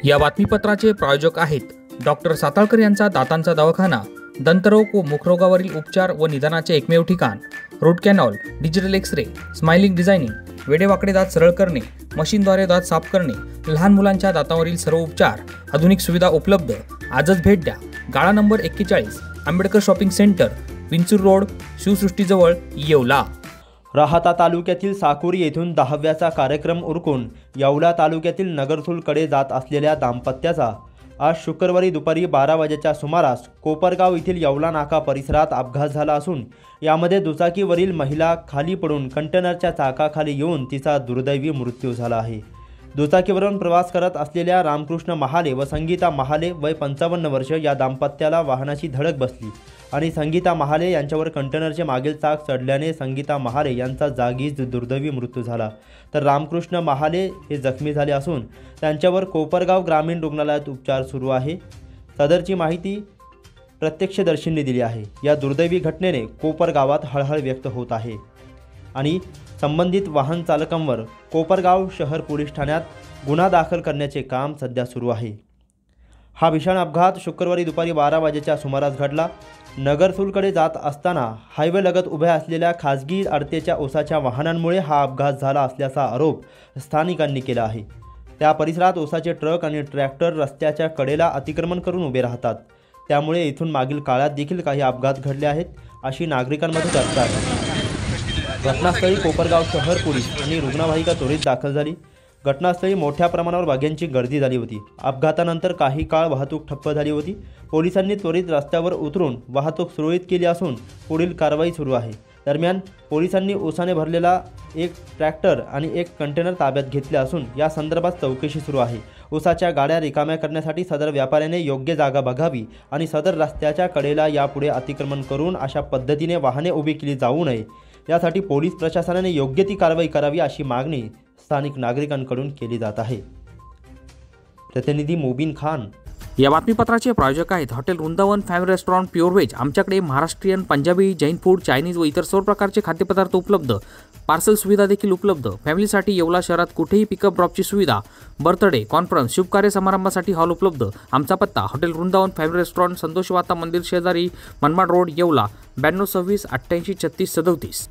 या बातमीपत्राचे प्रायोजक आहेत डॉक्टर साताळकर यांचा दातांचा दवाखाना, दंतरोग व मुखरोगावरील उपचार व निदानाचे एकमेव ठिकाण। Root canal, digital X-ray, smiling designing, वेडेवाकडे दात सरळ करणे, मशीनद्वारे दात साफ करणे, लहान मुलांच्या दातांवरील सर्व उपचार, आधुनिक सुविधा उपलब्ध। आजच भेट द्या। गाळा number 41, Ambedkar shopping centre, Vinchur road, शिवसृष्टीजवळ, येवला। राहाता तालुक्यातील साकुरी येथून 10व्याचा कार्यक्रम उरकून येवला तालुक्यातील नगरसूलकडे जात असलेल्या दाम्पत्याचा आज शुक्रवारी दुपारी 12 वाजेच्या सुमारास कोपरगाव येथील येवला नाका परिसरात अपघात झाला असून यामध्ये दुचाकीवरील महिला खाली पडून कंटेनरच्या चाकाखाली येऊन तिचा दुर्दैवी मृत्यू झाला आहे। दुचाकीवरून प्रवास करत असलेल्या रामकृष्ण महाले व संगीता महाले वय 55 वर्ष या दाम्पत्याला वाहनाची धडक बसली आणि संगीता महाले यांच्यावर कंटेनरचे मागील चाक चढल्याने संगीता महाले यांचा जागीच दुर्दैवी मृत्यू झाला, तर रामकृष्ण महाले हे जखमी झाले असून त्यांच्यावर कोपरगाव ग्रामीण रुग्णालयात उपचार सुरू आहे। सदरची माहिती प्रत्यक्षदर्शींनी दिली आहे। या दुर्दैवी घटनेने कोपरगावात हळहळ व्यक्त होत आहे आणि संबंधित वाहन चालकांवर कोपरगाव शहर पोलीस ठाण्यात गुन्हा दाखल करण्याचे काम सध्या सुरू आहे। हा भीषण अपघात शुक्रवारी दुपारी 12 वाजेच्या सुमारास घडला। नगरसूलकडे जात असताना हायवेलगत उभ्या असलेल्या खाजगी अडतेच्या ओसाच्या वाहनांमुळे हा अपघात झाला असल्याचा आरोप स्थानिकांनी केला आहे। त्या परिसरात ओसाचे ट्रक आणि ट्रॅक्टर रस्त्याच्या कडेला अतिक्रमण करून उभे राहतात, त्यामुळे इथून मागील काळात देखील काही अपघात घडले आहेत अशी नागरिकांमध्ये चर्चा आहे। घटनास्थळी कोपरगाव शहर पोलीस आणि रुग्णवाहिका त्वरित दाखल झाली। घटनास्थळी मोठ्या प्रमाणावर वाघ्यांची गर्दी झाली होती। अपघातानंतर काही काळ वाहतूक ठप्प झाली होती। पोलिसांनी त्वरित रस्त्यावर उतरून वाहतूक सुरळीत केली असून पुढील कारवाई सुरू आहे। दरम्यान पोलिसांनी ओसाने भरलेला एक ट्रॅक्टर आणि एक कंटेनर ताब्यात घेतले असून या संदर्भात चौकशी सुरू आहे। ओसाच्या गाड्या रिकाम्या करण्यासाठी सदर व्यापाऱ्याने योग्य जागा बघावी आणि सदर रस्त्याच्या कडेला यापुढे अतिक्रमण करून अशा पद्धतीने वाहने उभी केली जाऊ नये, यासाठी पोलीस प्रशासनाने योग्य ती कारवाई करावी अशी मागणी स्थानिक नागरिकांकडून केली जात आहे। प्रतिनिधी मोबिन खान। या बातमीपत्राचे प्रायोजक आहेत hotel Vrindavan family restaurant pure veg. आमच्याकडे महाराष्ट्रीयन, पंजाबी, जैन फूड, चायनीज व इतर सर्व प्रकारचे खाद्यपदार्थ उपलब्ध। पार्सल सुविधा देखील उपलब्ध। फॅमिलीसाठी येवला शहरात कुठेही पिकअप ड्रॉपची सुविधा। बर्थडे, कॉन्फरन्स, शुभकार्य समारंभासाठी हॉल उपलब्ध। आमचा पत्ता हॉटेल वृंदावन फॅमिली रेस्टॉरंट, संतोषवाता मंदिर शेजारी, मनमाड रोड, येवला, 92 26 88 36 37।